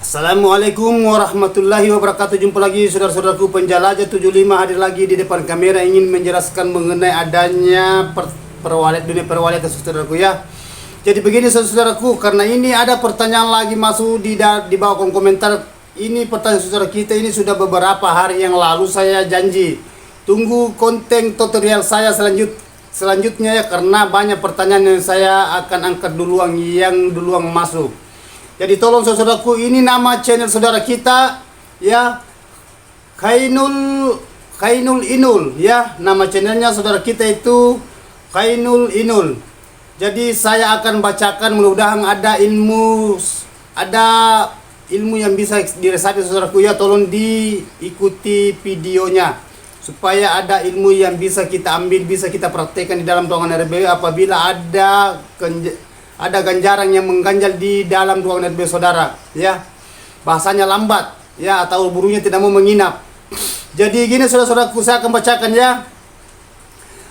Assalamualaikum warahmatullahi wabarakatuh. Jumpa lagi saudara-saudaraku penjelajah 75 hadir lagi di depan kamera ingin menjelaskan mengenai adanya dunia perwalian saudaraku ya. Jadi begini saudaraku, karena ini ada pertanyaan lagi masuk di bawah kolom komentar. Ini pertanyaan saudara kita ini sudah beberapa hari yang lalu saya janji. Tunggu konten tutorial saya selanjutnya ya, karena banyak pertanyaan yang saya akan angkat duluan yang duluan masuk. Jadi tolong saudaraku, ini nama channel saudara kita ya, Khainul Inul ya. Nama channelnya saudara kita itu Khainul Inul. Jadi saya akan bacakan, mudah-mudahan ada ilmu yang bisa diresapi saudaraku ya. Tolong diikuti videonya supaya ada ilmu yang bisa kita ambil, bisa kita praktekkan di dalam ruangan RBW apabila ada ganjaran yang mengganjal di dalam ruangan RBW saudara ya. Bahasanya lambat ya, atau burunya tidak mau menginap. Jadi gini saudara-saudaraku, saya akan bacakan ya.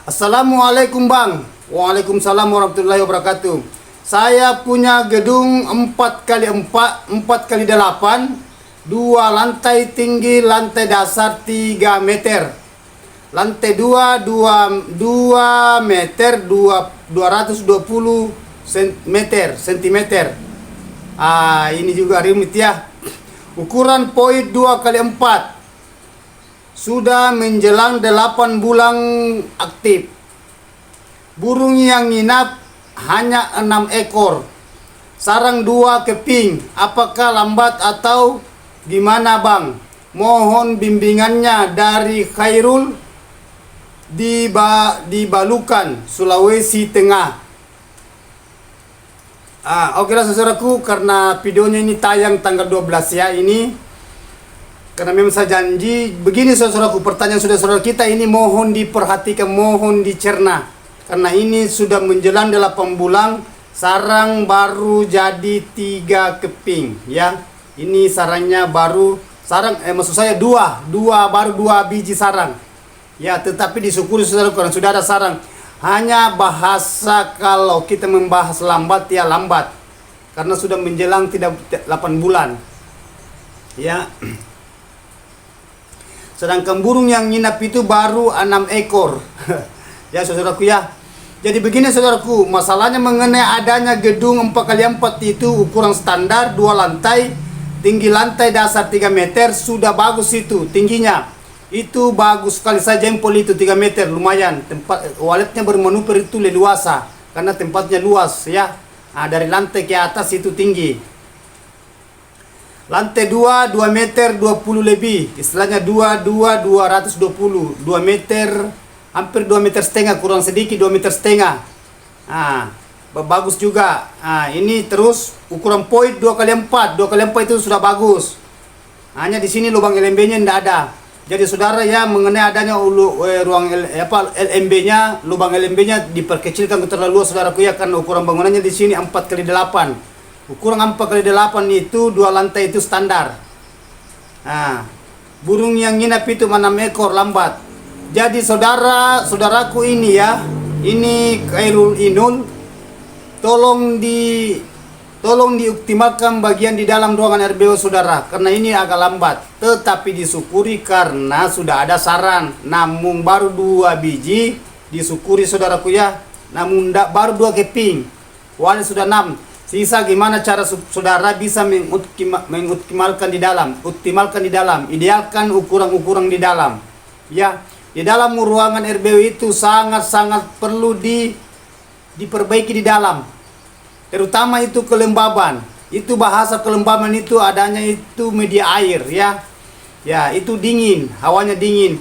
Assalamualaikum Bang. Waalaikumsalam warahmatullahi wabarakatuh. Saya punya gedung 4x8, 2 lantai tinggi, lantai dasar 3 meter. Lantai 2 meter 220 cm. Ini juga rumit ya. Ukuran poin 2x4. Sudah menjelang 8 bulan aktif. Burung yang nginap hanya 6 ekor. Sarang 2 keping. Apakah lambat atau gimana Bang? Mohon bimbingannya dari Khairul di Balukan, Sulawesi Tengah. Oke lah saudaraku, karena videonya ini tayang tanggal 12 ya ini. Karena memang saya janji. Begini saudaraku, pertanyaan saudara kita ini mohon diperhatikan, mohon dicerna. Karena ini sudah menjelang 8 bulan, sarang baru jadi 3 keping ya. Ini sarangnya baru, maksud saya baru 2 biji sarang. Ya, tetapi disyukuri saudaraku karena sudah ada sarang. Hanya bahasa kalau kita membahas lambat ya lambat, karena sudah menjelang 8 bulan ya. Sedangkan burung yang nginap itu baru 6 ekor ya saudaraku ya. Jadi begini saudaraku, masalahnya mengenai adanya gedung 4x4 itu ukuran standar 2 lantai, tinggi lantai dasar 3 meter, sudah bagus itu tingginya. Itu bagus sekali, saya jempol itu 3 meter, lumayan. Tempat waletnya bermanuver itu leluasa karena tempatnya luas ya. Dari lantai ke atas itu tinggi. Lantai 2 meter 20 lebih, istilahnya 220 2 meter, hampir 2 meter setengah, kurang sedikit 2 meter setengah. Bagus juga. Ini terus ukuran poin 2x4 itu sudah bagus. Hanya di sini lubang LMB-nya tidak ada. Jadi saudara ya, mengenai adanya ruang LMB-nya, lubang LMB-nya diperkecilkan terlalu luas saudaraku ya, karena ukuran bangunannya di sini 4x8. Ukuran 4x8 itu 2 lantai itu standar. Burung yang nginap itu 6 ekor lambat. Jadi saudaraku ini ya, ini Khairul Inul, tolong dioptimalkan bagian di dalam ruangan RBW saudara, karena ini agak lambat. Tetapi disyukuri karena sudah ada sarang, namun baru 2 biji. Disyukuri saudaraku ya, namun baru 2 keping. Wali sudah 6. Sisa gimana cara saudara bisa mengoptimalkan di dalam, idealkan ukuran-ukuran di dalam ya. Di dalam ruangan RBW itu sangat-sangat perlu diperbaiki di dalam. Terutama itu kelembaban. Itu bahasa kelembaban itu adanya itu media air ya. Ya, itu dingin, hawanya dingin.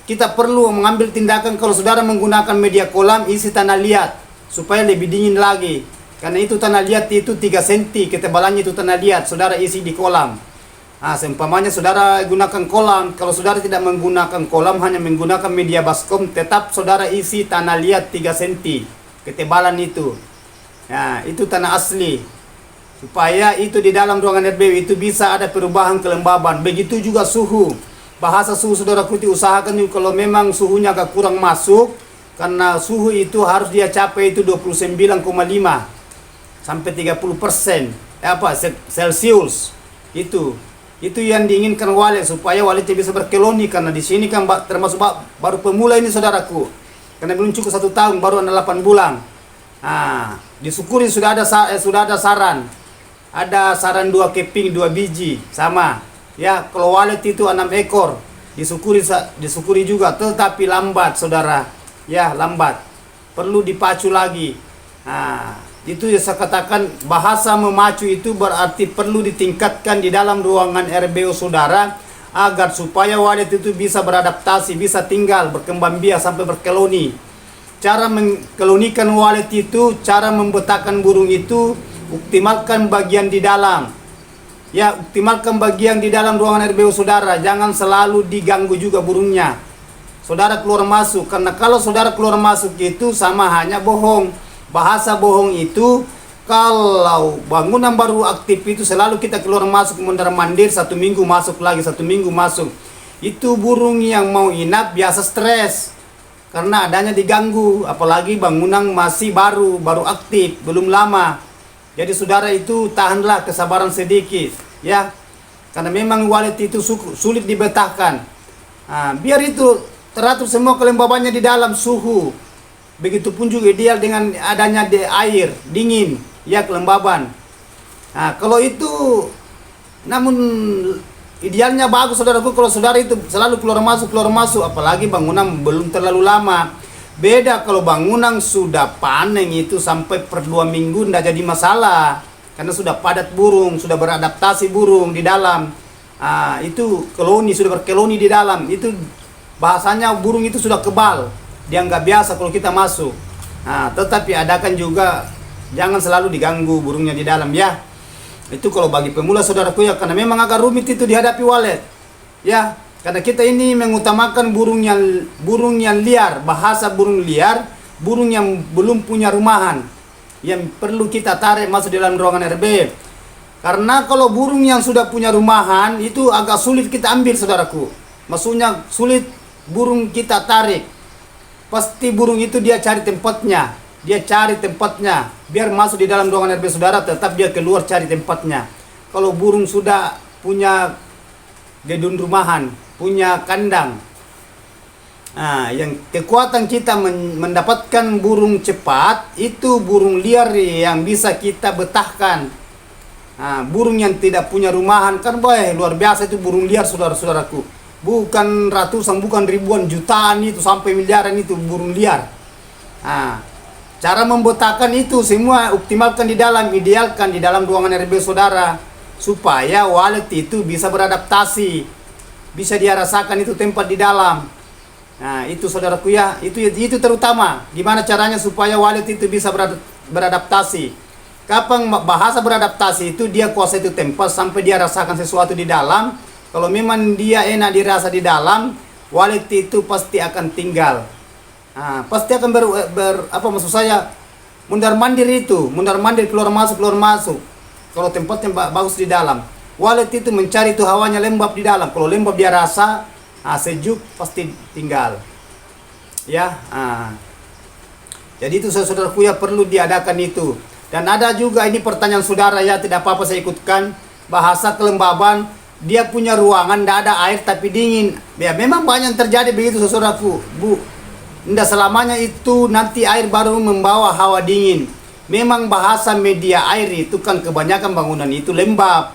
Kita perlu mengambil tindakan kalau saudara menggunakan media kolam, isi tanah liat supaya lebih dingin lagi. Karena itu tanah liat itu 3 cm ketebalannya itu tanah liat, saudara isi di kolam. Seumpamanya saudara gunakan kolam, kalau saudara tidak menggunakan kolam, hanya menggunakan media baskom, tetap saudara isi tanah liat 3 cm ketebalan itu. Itu tanah asli. Supaya itu di dalam ruangan RBW itu bisa ada perubahan kelembaban. Begitu juga suhu. Bahasa suhu saudaraku itu usahakan kalau memang suhunya agak kurang masuk, karena suhu itu harus dia capai itu 29,5. sampai 30% Celcius. Itu yang diinginkan walet, supaya waletnya bisa berkoloni, karena di sini kan termasuk baru pemula ini saudaraku, karena belum cukup 1 tahun, baru ada 8 bulan. Disyukuri sudah ada saran, ada saran 2 keping 2 biji sama ya. Kalau walet itu 6 ekor, disyukuri juga, tetapi lambat saudara ya, lambat, perlu dipacu lagi. Itu yang saya katakan, bahasa memacu itu berarti perlu ditingkatkan di dalam ruangan RBO saudara, agar supaya walet itu bisa beradaptasi, bisa tinggal, berkembang biak sampai berkoloni. Cara mengkolonikan walet itu, cara membetahkan burung itu, optimalkan bagian di dalam. Ya, optimalkan bagian di dalam ruangan RBO saudara, jangan selalu diganggu juga burungnya. Saudara keluar masuk, karena kalau saudara keluar masuk itu sama hanya bohong. Bahasa bohong itu, kalau bangunan baru aktif itu selalu kita keluar masuk mondar mandir, 1 minggu masuk lagi, 1 minggu masuk. Itu burung yang mau inap biasa stres karena adanya diganggu, apalagi bangunan masih baru aktif, belum lama. Jadi saudara itu tahanlah, kesabaran sedikit ya, karena memang walet itu sulit dibetahkan. Biar itu teratur semua kelembabannya di dalam, suhu begitupun juga ideal dengan adanya air dingin ya, kelembaban. Kalau itu, namun idealnya bagus saudaraku, kalau saudara itu selalu keluar masuk, apalagi bangunan belum terlalu lama. Beda kalau bangunan sudah panen, itu sampai per 2 minggu tidak jadi masalah, karena sudah padat burung, sudah beradaptasi burung di dalam. Itu koloni, sudah berkoloni di dalam, itu bahasanya burung itu sudah kebal, dia nggak biasa kalau kita masuk. Tetapi adakan juga, jangan selalu diganggu burungnya di dalam ya. Itu kalau bagi pemula saudaraku ya, karena memang agak rumit itu dihadapi walet ya, karena kita ini mengutamakan burung yang liar. Bahasa burung liar, burung yang belum punya rumahan, yang perlu kita tarik masuk dalam ruangan RB. Karena kalau burung yang sudah punya rumahan itu agak sulit kita ambil saudaraku, maksudnya sulit burung kita tarik. Pasti burung itu dia cari tempatnya, biar masuk di dalam ruangan RB saudara, tetap dia keluar cari tempatnya. Kalau burung sudah punya gedung rumahan, punya kandang, yang kekuatan kita mendapatkan burung cepat itu burung liar yang bisa kita betahkan. Burung yang tidak punya rumahan kan luar biasa itu burung liar saudara-saudaraku. Bukan ratusan, bukan ribuan, jutaan itu, sampai miliaran itu burung liar. Cara membetahkan itu semua optimalkan di dalam, idealkan di dalam ruangan RB saudara, supaya walet itu bisa beradaptasi, bisa dia rasakan itu tempat di dalam. Itu saudaraku ya, itu terutama gimana caranya supaya walet itu bisa beradaptasi. Kapan bahasa beradaptasi itu, dia kuasai itu tempat sampai dia rasakan sesuatu di dalam. Kalau memang dia enak dirasa di dalam, walet itu pasti akan tinggal. Pasti akan maksud saya, mundar mandir keluar masuk. Kalau tempatnya bagus di dalam, walet itu mencari itu hawanya lembab di dalam. Kalau lembab dia rasa sejuk, pasti tinggal ya. Jadi itu saudaraku ya, perlu diadakan itu. Dan ada juga ini pertanyaan saudara ya, tidak apa-apa saya ikutkan. Bahasa kelembaban, dia punya ruangan tidak ada air tapi dingin ya. Memang banyak terjadi begitu saudaraku, Bu. Tidak selamanya itu nanti air baru membawa hawa dingin. Memang bahasa media air itu kan kebanyakan bangunan itu lembab,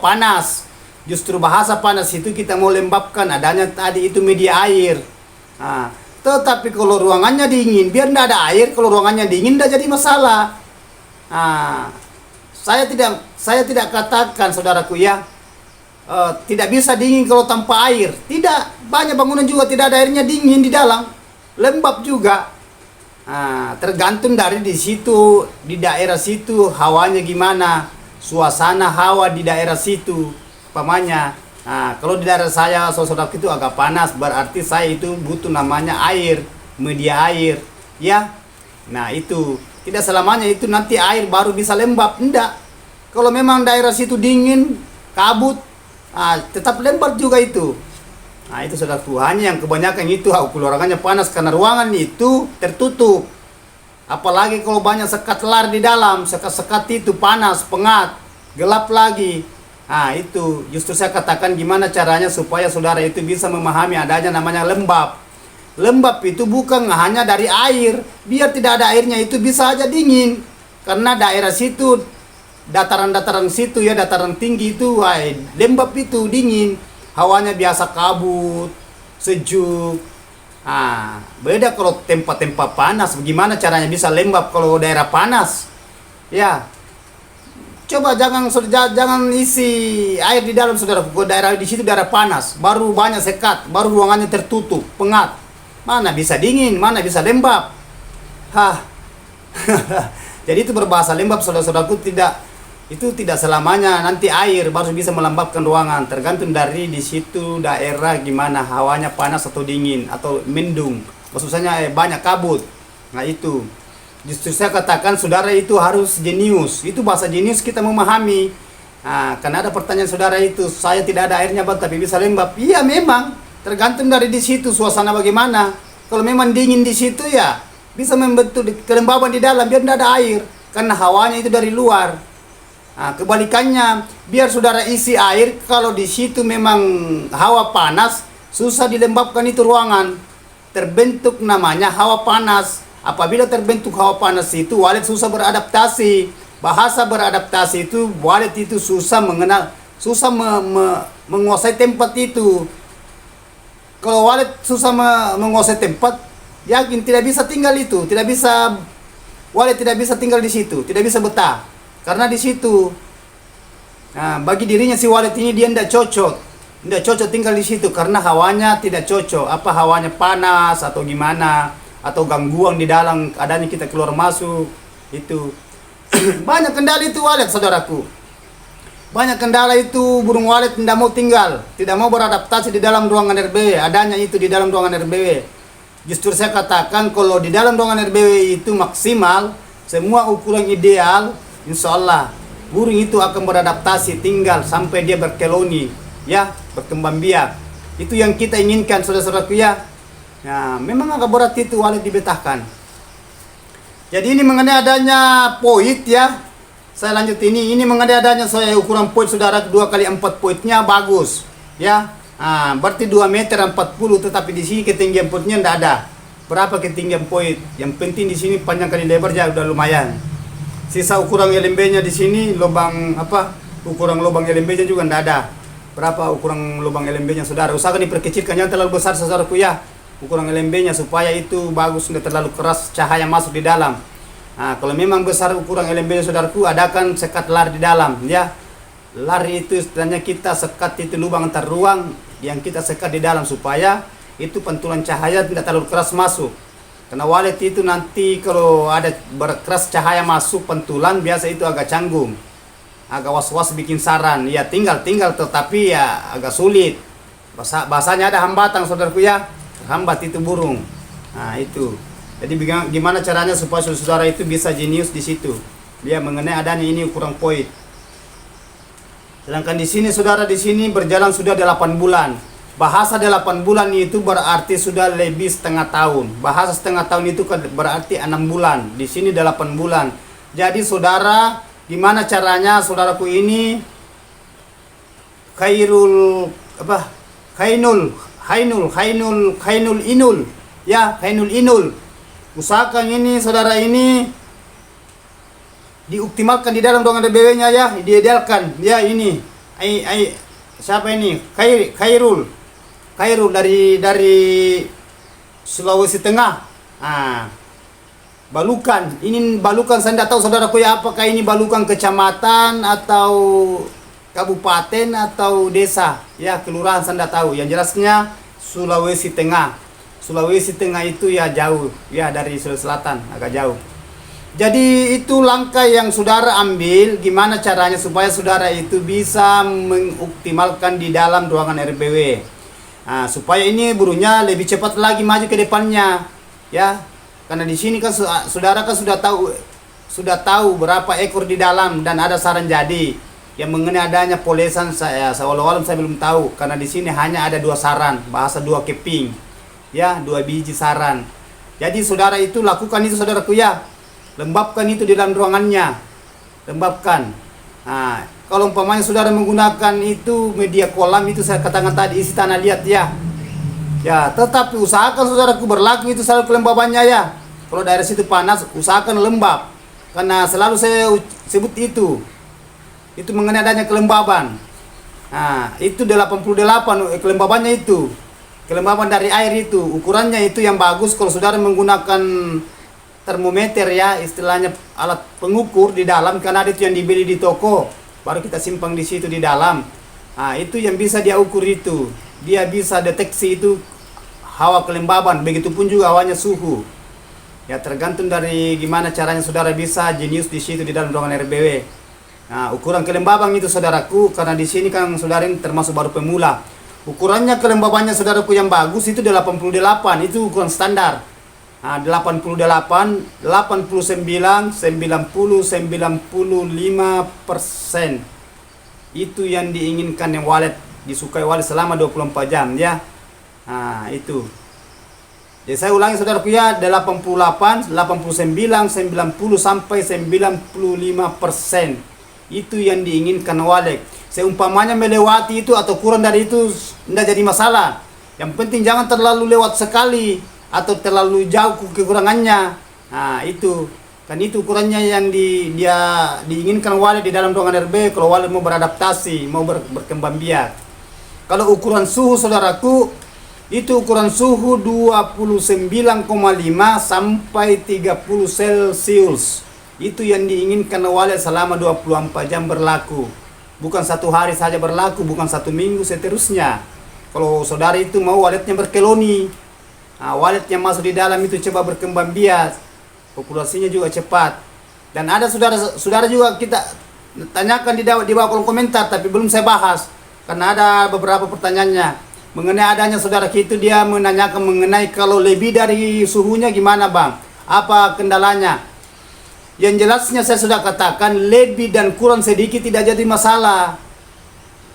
panas. Justru bahasa panas itu kita mau lembabkan, adanya tadi itu media air. Tetapi kalau ruangannya dingin, biar tidak ada air, kalau ruangannya dingin tidak jadi masalah. Saya tidak katakan saudaraku ya, tidak bisa dingin kalau tanpa air. Tidak, banyak bangunan juga tidak ada airnya dingin di dalam, lembab juga. Tergantung dari di situ, di daerah situ hawanya gimana, suasana hawa di daerah situ pamannya. Kalau di daerah saya saudara itu agak panas, berarti saya itu butuh namanya air, media air ya. Itu tidak selamanya itu nanti air baru bisa lembab, enggak. Kalau memang daerah situ dingin, kabut, tetap lembab juga itu. Itu saudara, hanya yang kebanyakan itu keluarannya panas karena ruangan itu tertutup. Apalagi kalau banyak sekat lar di dalam, sekat-sekat itu panas, pengat, gelap lagi. Nah itu justru saya katakan gimana caranya supaya saudara itu bisa memahami adanya namanya lembab. Lembab itu bukan hanya dari air, biar tidak ada airnya itu bisa aja dingin. Karena daerah situ, dataran-dataran situ ya, dataran tinggi itu, lembab itu dingin. Hawanya biasa kabut, sejuk. Ah, beda kalau tempat-tempat panas. Bagaimana caranya bisa lembab kalau daerah panas? Ya, coba jangan isi air di dalam saudara. Daerah di situ daerah panas, baru banyak sekat, baru ruangannya tertutup, pengat. Mana bisa dingin, mana bisa lembab? Hah. Jadi itu berbahasa lembab saudara-saudaraku itu tidak selamanya nanti air baru bisa melembabkan ruangan, tergantung dari di situ daerah gimana hawanya panas atau dingin atau mendung, maksudnya banyak kabut. Nah itu justru saya katakan saudara itu harus jenius, itu bahasa jenius kita memahami. Nah, karena ada pertanyaan saudara itu, saya tidak ada airnya bang tapi bisa lembab. Iya memang tergantung dari di situ suasana bagaimana. Kalau memang dingin di situ ya bisa membentuk kelembaban di dalam biar tidak ada air karena hawanya itu dari luar. Nah, kebalikannya, biar saudara isi air, kalau di situ memang hawa panas, susah dilembabkan itu ruangan. Terbentuk namanya hawa panas. Apabila terbentuk hawa panas itu, walet susah beradaptasi. Bahasa beradaptasi itu, walet itu susah menguasai tempat itu. Kalau walet susah menguasai tempat, yakin tidak bisa tinggal itu, walet tidak bisa tinggal di situ, tidak bisa betah. Karena di situ, nah, bagi dirinya si walet ini dia tidak cocok tinggal di situ karena hawanya tidak cocok. Apa hawanya panas atau gimana, atau gangguan di dalam adanya kita keluar masuk itu. Banyak kendala itu walet saudaraku. Banyak kendala itu burung walet tidak mau tinggal, tidak mau beradaptasi di dalam ruangan RBW. Adanya itu di dalam ruangan RBW. Justru saya katakan kalau di dalam ruangan RBW itu maksimal, semua ukuran ideal. Insya Allah burung itu akan beradaptasi tinggal sampai dia berkoloni, ya, berkembang biak. Itu yang kita inginkan saudara-saudaraku ya. Nah, memang agak berat itu walet dibetahkan. Jadi ini mengenai adanya poit ya. Saya lanjut ini mengenai adanya saya ukuran poit saudara 2x4 poitnya bagus, ya. Nah, berarti 2 meter 40 tetapi di sini ketinggian poitnya tidak ada. Berapa ketinggian poit? Yang penting di sini panjang kali lebar ya udah lumayan. Sisa ukuran LMB-nya di sini lubang ukuran lubang LMB-nya juga tidak ada. Berapa ukuran lubang LMB-nya saudara? Usahakan diperkecilkan, jangan terlalu besar saudaraku ya. Ukuran LMB-nya supaya itu bagus, tidak terlalu keras cahaya masuk di dalam. Nah, kalau memang besar ukuran LMB-nya saudaraku, adakan sekat lar di dalam ya. Lar itu istilahnya kita sekat itu lubang antar ruang yang kita sekat di dalam supaya itu pantulan cahaya tidak terlalu keras masuk. Karena walet itu nanti kalau ada berkeras cahaya masuk pantulan biasa itu agak canggung, agak was-was bikin saran. Ya tinggal tetapi ya agak sulit. Bahasanya ada hambatan saudaraku ya, hambat itu burung. Nah itu. Jadi gimana caranya supaya saudara itu bisa jenius di situ. Dia mengenai adanya ini ukuran poin. Sedangkan di sini saudara di sini berjalan sudah 8 bulan. Bahasa 8 bulan itu berarti sudah lebih setengah tahun. Bahasa setengah tahun itu berarti 6 bulan. Di sini 8 bulan. Jadi saudara, gimana caranya saudaraku ini Khainul Inul. Ya, Khainul Inul. Usahakan ini saudara ini dioptimalkan di dalam ruangan RBW-nya ya, diidealkan. Ya ini. Siapa ini? Khairul dari Sulawesi Tengah. Balukan. Ini Balukan saya tidak tahu saudaraku ya apakah ini Balukan kecamatan atau kabupaten atau desa. Ya, kelurahan saya tidak tahu. Yang jelasnya Sulawesi Tengah. Sulawesi Tengah itu ya jauh ya dari Sulawesi Selatan, agak jauh. Jadi itu langkah yang saudara ambil, gimana caranya supaya saudara itu bisa mengoptimalkan di dalam ruangan RBW. Nah, supaya ini burungnya lebih cepat lagi maju ke depannya, ya. Karena di sini kan saudara kan sudah tahu berapa ekor di dalam dan ada saran jadi. Yang mengenai adanya polesan saya awal-awal saya belum tahu karena di sini hanya ada 2 saran, bahasa 2 keping, ya 2 biji saran. Jadi saudara itu lakukan itu saudaraku ya. lembabkan itu di dalam ruangannya, lembabkan. Nah, kalau umpamanya saudara menggunakan itu media kolam itu saya katakan tadi isi tanah liat ya. Ya, tetapi usahakan saudaraku berlaku itu selalu kelembabannya ya. Kalau daerah situ panas, usahakan lembab. Karena selalu saya sebut itu. Itu mengenai adanya kelembaban. Nah, itu 88 kelembabannya itu. Kelembaban dari air itu, ukurannya itu yang bagus kalau saudara menggunakan termometer ya, istilahnya alat pengukur di dalam, karena ada itu yang dibeli di toko. Baru kita simpang di situ di dalam. Nah, itu yang bisa dia ukur itu. Dia bisa deteksi itu hawa kelembaban, begitupun juga hawanya suhu. Ya tergantung dari gimana caranya saudara bisa jenius di situ di dalam ruangan RBW. Nah, ukuran kelembaban itu saudaraku, karena di sini kan saudara ini termasuk baru pemula. Ukurannya kelembabannya saudaraku yang bagus itu 88, itu ukuran standar. Nah, 88, 89, 90, 95%. Itu yang diinginkan yang walet, disukai walet selama 24 jam ya. Nah, itu. Jadi saya ulangi saudaraku ya, 88, 89, 90 sampai 95%. Itu yang diinginkan walet. Seumpamanya melewati itu atau kurang dari itu tidak jadi masalah. Yang penting jangan terlalu lewat sekali atau terlalu jauh kekurangannya. Nah, itu. Kan itu ukurannya yang dia diinginkan walet di dalam ruangan RB kalau walet mau beradaptasi, mau berkembang biak. Kalau ukuran suhu saudaraku, itu ukuran suhu 29,5 sampai 30 Celcius. Itu yang diinginkan walet selama 24 jam berlaku. Bukan satu hari saja berlaku, bukan satu minggu seterusnya. Kalau saudara itu mau waletnya berkeloni, nah, waletnya masuk di dalam itu coba berkembang biak, populasinya juga cepat. Dan ada saudara juga kita tanyakan di bawah kolom komentar, tapi belum saya bahas karena ada beberapa pertanyaannya mengenai adanya saudara itu. Dia menanyakan mengenai kalau lebih dari suhunya gimana bang, apa kendalanya. Yang jelasnya saya sudah katakan, lebih dan kurang sedikit tidak jadi masalah.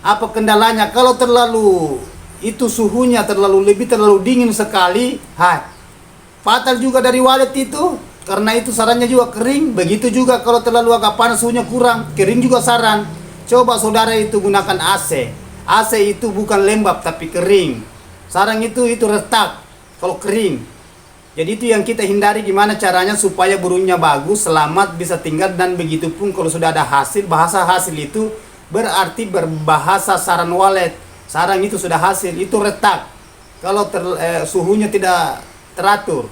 Apa kendalanya? Kalau terlalu itu suhunya terlalu lebih, terlalu dingin sekali, fatal juga dari walet itu. Karena itu sarannya juga kering. Begitu juga kalau terlalu agak panas, suhunya kurang, kering juga saran. Coba saudara itu gunakan AC. AC itu bukan lembab tapi kering. Sarang itu retak kalau kering. Jadi itu yang kita hindari, gimana caranya supaya burungnya bagus, selamat, bisa tinggal. Dan begitu pun kalau sudah ada hasil, bahasa hasil itu berarti berbahasa sarang walet. Sarang itu sudah hasil, itu retak kalau suhunya tidak teratur.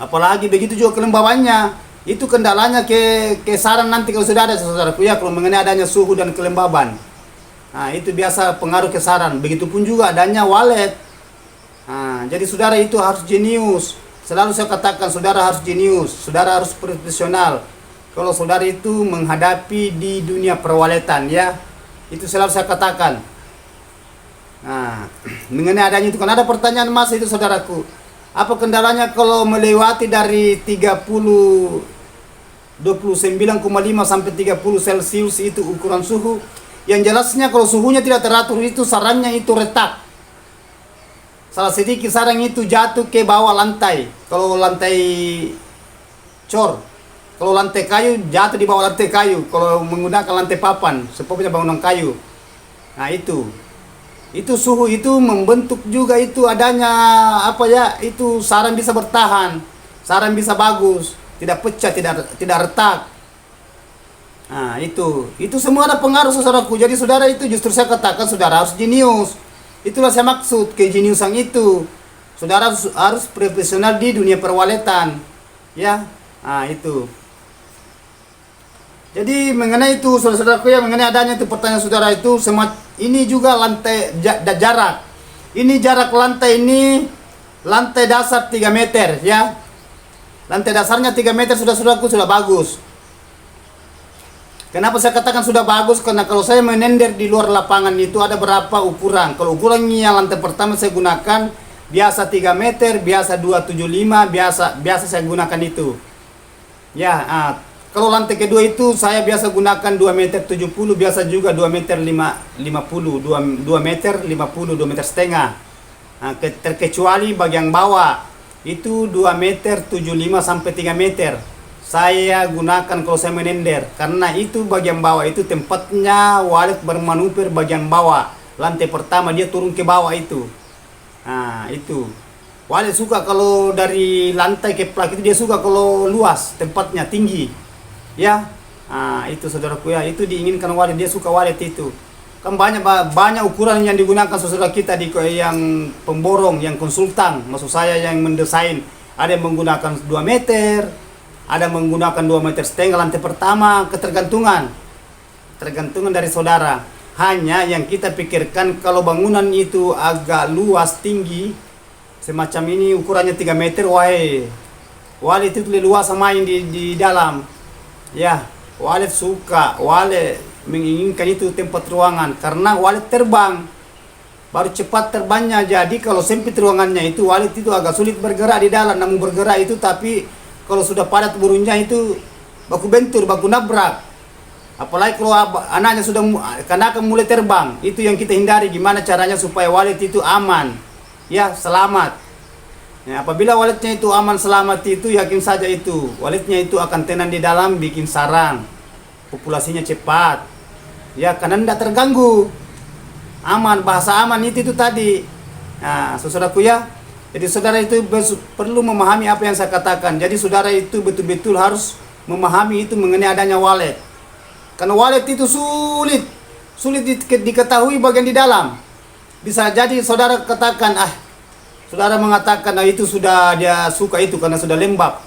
Apalagi begitu juga kelembabannya. Itu kendalanya ke sarang nanti kalau sudah ada saudaraku ya, kalau mengenai adanya suhu dan kelembaban. Nah, itu biasa pengaruh ke sarang. Begitupun juga adanya walet. Nah, jadi saudara itu harus jenius. Selalu saya katakan saudara harus jenius, saudara harus profesional. Kalau saudara itu menghadapi di dunia perwaletan ya, itu selalu saya katakan. Nah, mengenai adanya itu kan ada pertanyaan mas itu saudaraku. Apa kendalanya kalau melewati dari 29,5 sampai 30 Celcius itu ukuran suhu? Yang jelasnya kalau suhunya tidak teratur itu sarangnya itu retak. Salah sedikit sarang itu jatuh ke bawah lantai. Kalau lantai cor, kalau lantai kayu jatuh di bawah lantai kayu. Kalau menggunakan lantai papan, sepupnya bangunan kayu. Nah itu suhu itu membentuk juga itu adanya apa ya? Itu sarang bisa bertahan, sarang bisa bagus, tidak pecah, tidak retak. Nah itu semua ada pengaruh saudaraku. Jadi saudara itu justru saya katakan saudara harus jenius. Itulah saya maksud kejeniusan itu. Saudara harus profesional di dunia perwaletan. Ya, nah itu. Jadi mengenai itu saudara-saudaraku ya, mengenai adanya itu pertanyaan saudara itu, ini juga lantai jarak. Ini jarak lantai ini, lantai dasar 3 meter ya. Lantai dasarnya 3 meter saudara-saudaraku sudah bagus. Kenapa saya katakan sudah bagus? Karena kalau saya menender di luar lapangan itu ada berapa ukuran. Kalau ukurannya lantai pertama saya gunakan biasa 3 meter, biasa 275, biasa saya gunakan itu. Ya, kalau lantai kedua itu saya biasa gunakan 2 meter 70, biasa juga 2 meter 50, 2 meter 50, 2 meter setengah. Terkecuali bagian bawah itu 2 meter 75 sampai 3 meter. saya gunakan kalau saya menender, karena itu bagian bawah itu tempatnya walet bermanuver bagian bawah. Lantai pertama dia turun ke bawah itu. Nah, itu. Walet suka kalau dari lantai ke plak itu dia suka kalau luas, tempatnya tinggi. Ya. Nah, itu saudaraku ya, itu diinginkan walet, dia suka walet itu. Kan banyak ukuran yang digunakan saudara kita di yang pemborong, yang konsultan, maksud saya yang mendesain. Ada yang menggunakan 2 meter, ada menggunakan 2,5 meter lantai pertama, tergantung dari saudara. Hanya yang kita pikirkan kalau bangunan itu agak luas tinggi semacam ini, ukurannya 3 meter, walet itu luas main di dalam. Ya, walet suka, walet menginginkan itu tempat ruangan karena walet terbang, baru cepat terbangnya. Jadi kalau sempit ruangannya itu walet itu agak sulit bergerak di dalam, namun bergerak itu, tapi kalau sudah padat burungnya itu baku bentur, baku nabrak. Apalagi kalau anaknya sudah karena akan mulai terbang, itu yang kita hindari. Gimana caranya supaya walet itu aman, ya, selamat. Ya, apabila waletnya itu aman selamat itu, yakin saja itu waletnya itu akan tenang di dalam, bikin sarang, populasinya cepat. Ya, karena tidak terganggu, aman. Bahasa aman itu tadi. Nah, saudaraku ya, jadi saudara itu perlu memahami apa yang saya katakan. Jadi saudara itu betul-betul harus memahami itu mengenai adanya walet. Karena walet itu sulit diketahui bagian di dalam. Bisa jadi saudara katakan, saudara mengatakan itu sudah dia suka itu karena sudah lembab.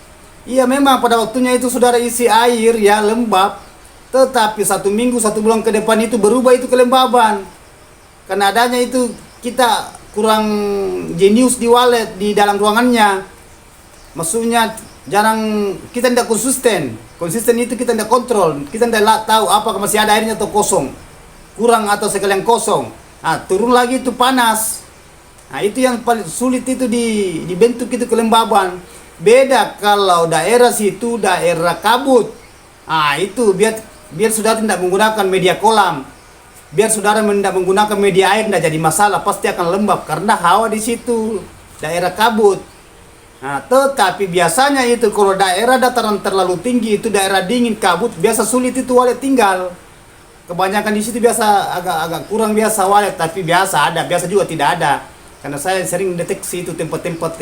Iya, memang pada waktunya itu saudara isi air ya lembab. Tetapi 1 minggu 1 bulan ke depan itu berubah itu kelembaban. Karena adanya itu kita kurang jenius di walet di dalam ruangannya. Maksudnya jarang, kita tidak konsisten. Konsisten itu kita tidak kontrol. Kita tidak tahu apakah masih ada airnya atau kosong. Kurang atau sekalian kosong. Nah, turun lagi itu panas. Nah, itu yang paling sulit itu dibentuk itu kelembaban. Beda kalau daerah situ daerah kabut. Ah, itu biar saudara tidak menggunakan media kolam, biar saudara tidak menggunakan media air, tidak jadi masalah, pasti akan lembab karena hawa di situ daerah kabut. Nah, tetapi biasanya itu kalau daerah dataran terlalu tinggi, itu daerah dingin kabut, biasa sulit itu walet tinggal. Kebanyakan di situ biasa agak kurang biasa walet, tapi biasa ada, biasa juga tidak ada. Karena saya sering deteksi itu tempat-tempat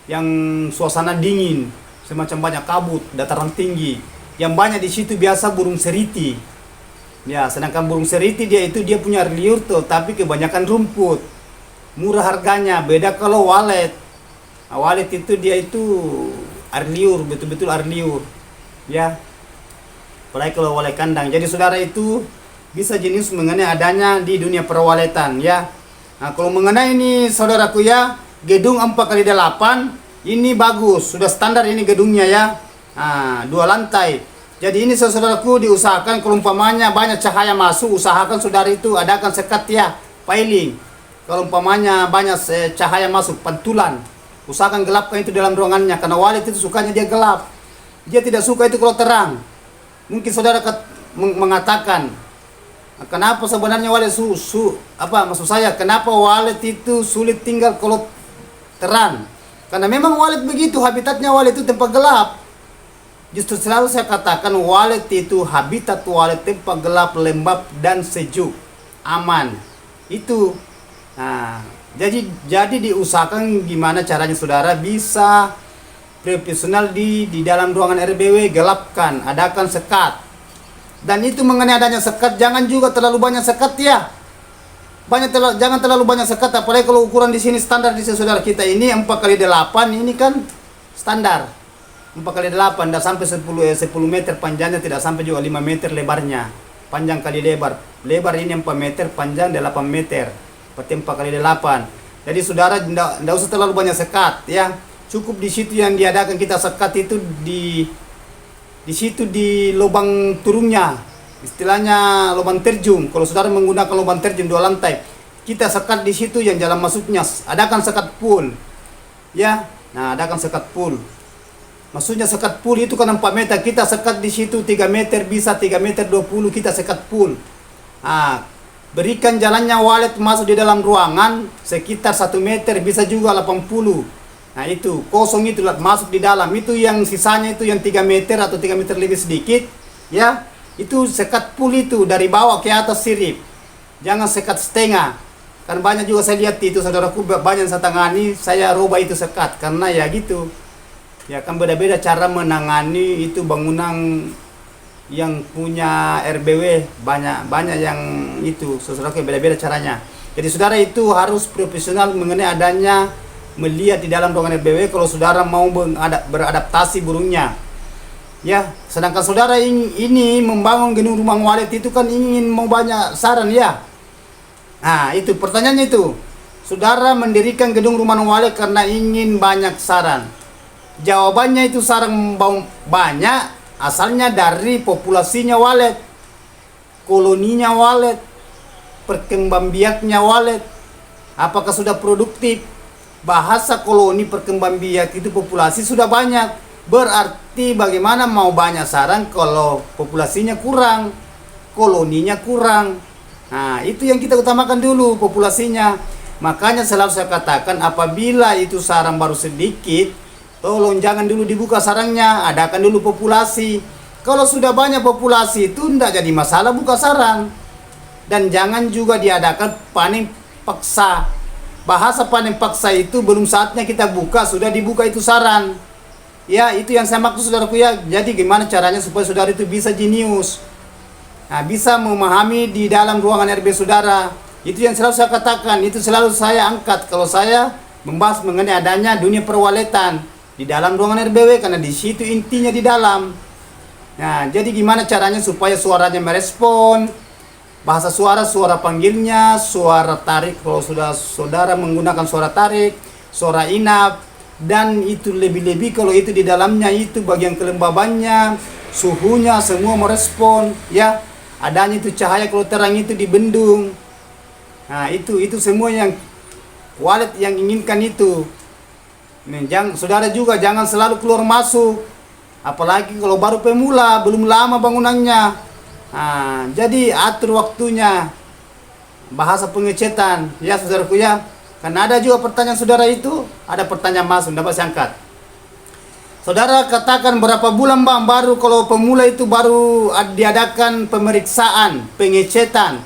yang suasana dingin, semacam banyak kabut, dataran tinggi. Yang banyak di situ biasa burung seriti. Ya, sedangkan burung seriti dia punya air liur tuh, tapi kebanyakan rumput. Murah harganya, beda kalau walet. Nah, walet itu dia itu air liur, betul-betul air liur. Ya. Apalagi kalau walet kandang. Jadi saudara itu bisa jenis mengenai adanya di dunia perwaletan ya. Nah, kalau mengenai ini saudaraku ya, gedung 4x8 ini bagus, sudah standar ini gedungnya ya. Nah, 2 lantai. Jadi ini saudaraku diusahakan kalau umpamanya banyak cahaya masuk, usahakan saudara itu adakan sekat ya, piling. Kalau umpamanya banyak cahaya masuk, pantulan, usahakan gelapkan itu dalam ruangannya, karena walet itu sukanya dia gelap. Dia tidak suka itu kalau terang. Mungkin saudara mengatakan, kenapa sebenarnya walet maksud saya, kenapa walet itu sulit tinggal kalau terang? Karena memang walet begitu, habitatnya walet itu tempat gelap. Justru selalu saya katakan walet itu habitat walet tempat gelap, lembab dan sejuk, aman. Itu. Nah, jadi diusahakan gimana caranya saudara bisa profesional di dalam ruangan RBW, gelapkan, adakan sekat. Dan itu mengenai adanya sekat, jangan juga terlalu banyak sekat ya. Jangan terlalu banyak sekat, apalagi kalau ukuran di sini standar di saudara kita ini 4x8 ini kan standar. 4x8 tidak sampai 10 meter panjangnya, tidak sampai juga 5 meter lebarnya. Panjang kali lebar. Lebar ini 4 meter, panjang 8 meter. Berarti 4x8. Jadi saudara tidak usah terlalu banyak sekat ya. Cukup di situ yang diadakan kita sekat itu di situ di lubang turunnya. Istilahnya lubang terjun. Kalau saudara menggunakan lubang terjun 2 lantai, kita sekat di situ yang jalan masuknya. Adakan sekat pool. Ya. Nah, adakan sekat pool. Maksudnya sekat pool itu kan 4 meter, kita sekat di situ 3 meter, bisa 3 meter 20 kita sekat pool. Berikan jalannya walet masuk di dalam ruangan sekitar 1 meter, bisa juga 80. Nah itu kosong itu masuk di dalam, itu yang sisanya itu yang 3 meter atau 3 meter lebih sedikit, ya itu sekat full itu dari bawah ke atas sirip, jangan sekat setengah. Kan banyak juga saya lihat itu saudaraku, banyak saya tangani, saya rubah itu sekat karena ya gitu, ya kan beda-beda cara menangani itu bangunan yang punya RBW, banyak yang itu saudaraku beda-beda caranya. Jadi saudara itu harus profesional mengenai adanya melihat di dalam ruangan RBW kalau saudara mau beradaptasi burungnya, ya. Sedangkan saudara ini membangun gedung rumah walet itu kan ingin mau banyak sarang, ya. Nah itu pertanyaannya itu, saudara mendirikan gedung rumah walet karena ingin banyak sarang. Jawabannya itu sarang banyak asalnya dari populasinya walet, koloninya walet, perkembangbiaknya walet, apakah sudah produktif. Bahasa koloni perkembangbiak itu populasi sudah banyak, berarti bagaimana mau banyak sarang kalau populasinya kurang, koloninya kurang. Nah itu yang kita utamakan dulu, populasinya. Makanya selalu saya katakan apabila itu sarang baru sedikit, tolong jangan dulu dibuka sarangnya, adakan dulu populasi. Kalau sudah banyak populasi itu tidak jadi masalah buka sarang. Dan jangan juga diadakan panen paksa. Bahasa panen paksa itu belum saatnya kita buka, sudah dibuka itu sarang. Ya, itu yang saya maksud saudaraku, ya. Jadi gimana caranya supaya saudara itu bisa jenius. Nah, bisa memahami di dalam ruangan RB saudara. Itu yang selalu saya katakan, itu selalu saya angkat kalau saya membahas mengenai adanya dunia perwaletan di dalam ruangan RBW, karena di situ intinya di dalam. Nah, jadi gimana caranya supaya suaranya merespon, bahasa suara panggilnya, suara tarik kalau sudah saudara menggunakan suara tarik, suara inap, dan itu lebih-lebih kalau itu di dalamnya itu bagian kelembabannya, suhunya semua merespon, ya. Adanya itu cahaya kalau terang itu di bendung. Nah, itu semua yang walet yang inginkan itu. Saudara juga jangan selalu keluar masuk, apalagi kalau baru pemula, belum lama bangunannya. Nah, jadi atur waktunya, bahasa pengecetan, ya saudaraku, ya. Karena ada juga pertanyaan saudara itu, ada pertanyaan masuk, dapat saya angkat. Saudara katakan berapa bulan bang baru kalau pemula itu baru diadakan pemeriksaan, pengecetan.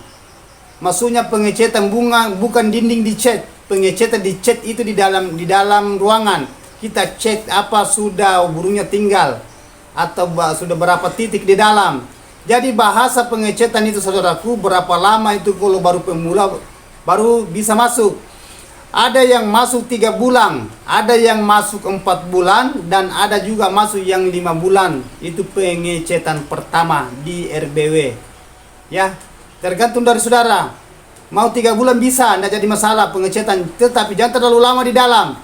Maksudnya pengecetan bunga, bukan dinding dicat, pengecetan dicat itu di dalam ruangan. Kita cek apa sudah burungnya tinggal atau sudah berapa titik di dalam. Jadi bahasa pengecetan itu saudaraku, berapa lama itu kalau baru pemula baru bisa masuk. Ada yang masuk 3 bulan, ada yang masuk 4 bulan, dan ada juga masuk yang 5 bulan. Itu pengecetan pertama di RBW. Ya, tergantung dari saudara. Mau 3 bulan bisa, tidak jadi masalah pengecetan, tetapi jangan terlalu lama di dalam.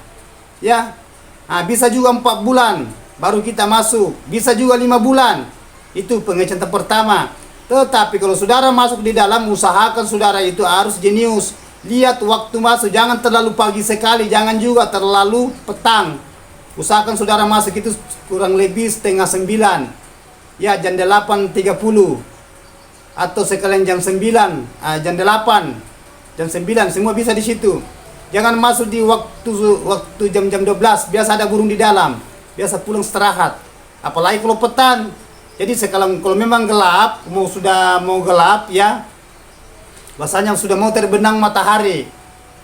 Ya, nah, bisa juga 4 bulan baru kita masuk, bisa juga 5 bulan. Itu pengecetan pertama. Tetapi kalau saudara masuk di dalam, usahakan saudara itu harus jenius. Lihat waktu masuk, jangan terlalu pagi sekali, jangan juga terlalu petang. Usahakan saudara masuk itu kurang lebih setengah 9. Ya, jam 8.30. Atau sekalian jam 9, jam 8, jam 9, semua bisa di situ. Jangan masuk di waktu jam-jam 12, biasa ada burung di dalam. Biasa pulang istirahat. Apalagi kalau petang. Jadi kalau memang gelap, sudah mau gelap, ya, bahasanya sudah mau terbenam matahari,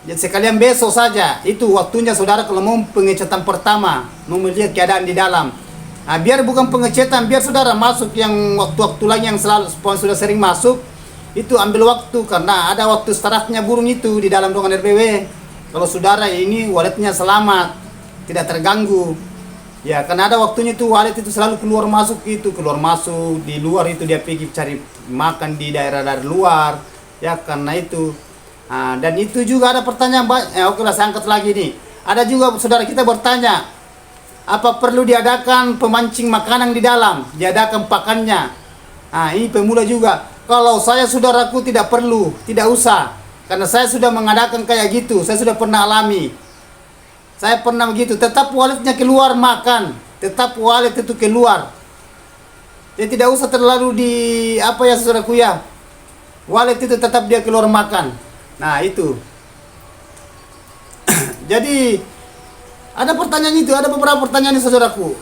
jadi sekalian besok saja, itu waktunya saudara kalau mau pengecetan pertama, mau melihat keadaan di dalam. Nah, biar bukan pengecetan, biar saudara masuk yang waktu-waktu lagi yang selalu sudah sering masuk, itu ambil waktu, karena ada waktu istirahatnya burung itu di dalam ruangan RBW. Kalau saudara ini waletnya selamat, tidak terganggu. Ya, karena ada waktunya itu walet itu selalu keluar masuk di luar itu dia pergi cari makan di daerah dari luar, ya, karena itu. Nah, dan itu juga ada pertanyaan oke lah, saya angkat lagi nih. Ada juga saudara kita bertanya, apa perlu diadakan pemancing makanan di dalam, diadakan pakannya? Nah, ini pemula juga. Kalau saya saudaraku tidak perlu, tidak usah, karena saya sudah mengadakan kayak gitu, saya sudah pernah alami. Saya pernah begitu, tetap waletnya keluar makan, tetap walet itu keluar. Jadi tidak usah terlalu saudaraku, ya. Walet itu tetap dia keluar makan. Nah, itu. Jadi Ada pertanyaan itu, ada beberapa pertanyaan saudaraku.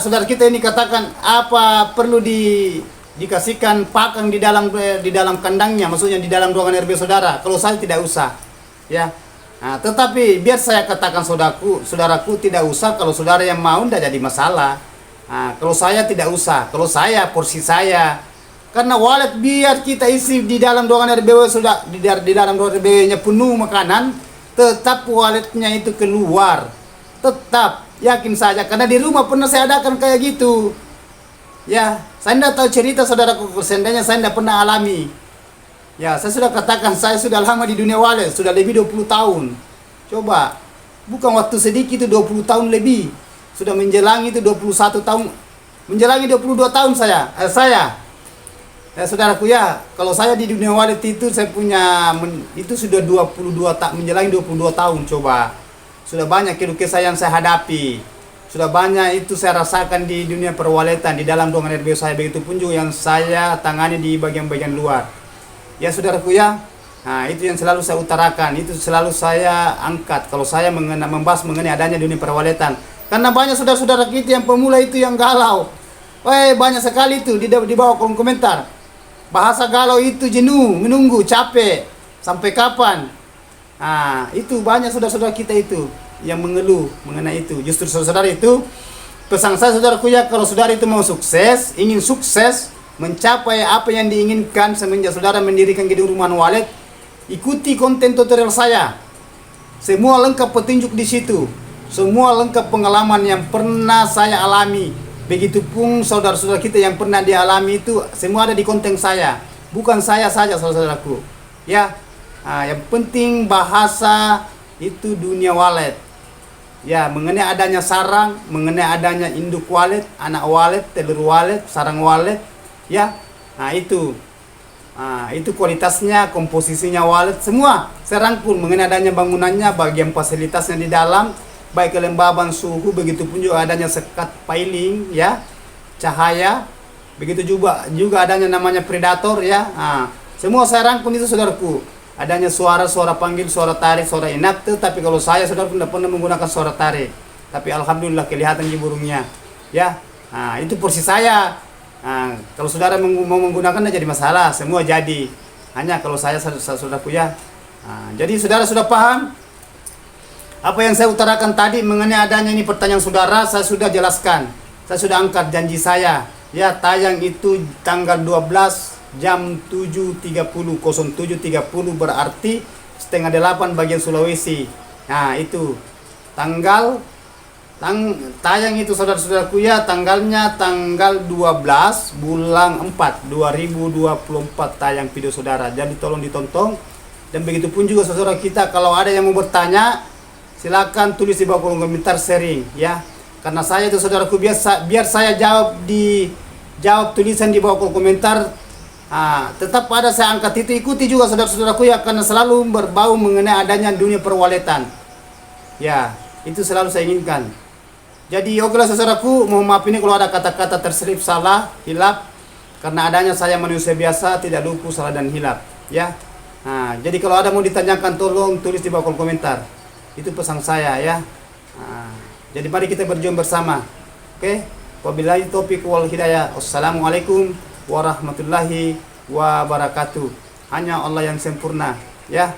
Saudara kita ini katakan apa perlu dikasihkan pakan di dalam kandangnya, maksudnya di dalam ruangan RB saudara. Kalau saya tidak usah, ya. Nah, tetapi biar saya katakan saudaraku tidak usah. Kalau saudara yang mau, tidak jadi masalah. Nah, kalau saya tidak usah, kalau saya porsi saya, karena wallet biar kita isi di dalam ruangan RBW sudah di dalam ruangan RBW-nya penuh makanan, tetap walletnya itu keluar. Tetap yakin saja, karena di rumah pernah saya adakan kayak gitu. Ya, saya tidak tahu cerita saudaraku, seandainya saya tidak pernah alami. Ya, saya sudah katakan saya sudah lama di dunia wallet, sudah lebih 20 tahun. Coba, bukan waktu sedikit itu 20 tahun lebih. Sudah menjelangi itu 21 tahun, menjelangi 22 tahun ya saudaraku ya, kalau saya di dunia wallet itu saya punya itu sudah 22 tahun, menjelangi 22 tahun. Coba, sudah banyak kelukesan yang saya hadapi, sudah banyak itu saya rasakan di dunia perwaletan, di dalam ruangan RBO saya, begitu pun juga yang saya tangani di bagian-bagian luar. Ya saudaraku ya, nah itu yang selalu saya utarakan, itu selalu saya angkat kalau saya membahas mengenai adanya dunia perwaletan. Karena banyak saudara-saudara kita yang pemula itu yang galau. Banyak sekali itu di bawah kolom komentar. Bahasa galau itu jenuh, menunggu, capek, sampai kapan? Nah, itu banyak saudara-saudara kita itu yang mengeluh mengenai itu. Justru saudara itu, pesan saya saudaraku ya, kalau saudara itu mau sukses, ingin sukses, mencapai apa yang diinginkan semenjak saudara mendirikan gedung rumahan wallet, ikuti konten tutorial saya. Semua lengkap petunjuk di situ. Semua lengkap pengalaman yang pernah saya alami. Begitupun saudara-saudara kita yang pernah dialami itu, semua ada di konten saya. Bukan saya saja saudaraku. Ya, nah, yang penting bahasa itu dunia wallet. Ya, mengenai adanya sarang, mengenai adanya induk wallet, anak wallet, telur wallet, sarang wallet. Ya, nah itu. Nah, itu kualitasnya, komposisinya wallet, semua saya rangkul mengenai adanya bangunannya, bagian fasilitasnya di dalam, baik kelembaban suhu, begitu pun juga adanya sekat piling, ya, cahaya, begitu juga adanya namanya predator, ya. Nah, semua saya rangkum itu saudaraku. Adanya suara panggil, suara tarik, suara enak, tapi kalau saya saudaraku tidak pernah menggunakan suara tarik. Tapi alhamdulillah kelihatan di burungnya, ya. Nah, itu porsi saya. Nah, kalau saudara mau menggunakan tidak jadi masalah, semua jadi. Hanya kalau saya saudaraku ya. Nah, jadi saudara sudah paham apa yang saya utarakan tadi mengenai adanya ini pertanyaan saudara, saya sudah jelaskan. Saya sudah angkat janji saya. Ya, tayang itu tanggal 12 jam 07.30 berarti setengah 8 bagian Sulawesi. Nah, itu tayang itu saudara-saudaraku ya, tanggalnya tanggal 12 bulan 4 2024 tayang video saudara. Jadi tolong ditonton. Dan begitu pun juga saudara kita, kalau ada yang mau bertanya, silakan tulis di bawah kolom komentar, sharing ya. Karena saya itu saudaraku biar saya jawab tulisan di bawah kolom komentar. Tetap ada saya angkat itu, ikuti juga saudara-saudaraku ya, karena selalu berbau mengenai adanya dunia perwaletan. Ya, itu selalu saya inginkan. Jadi okelah saudaraku, mohon maaf ini kalau ada kata-kata terselip salah, hilap, karena adanya saya manusia biasa, tidak luput salah dan hilap ya. Nah, jadi kalau ada mau ditanyakan, tolong tulis di bawah kolom komentar. Itu pesan saya ya. Jadi mari kita berjuang bersama. Oke? Wabillahi taufiq wal hidayah. Wassalamualaikum warahmatullahi wabarakatuh. Hanya Allah yang sempurna ya.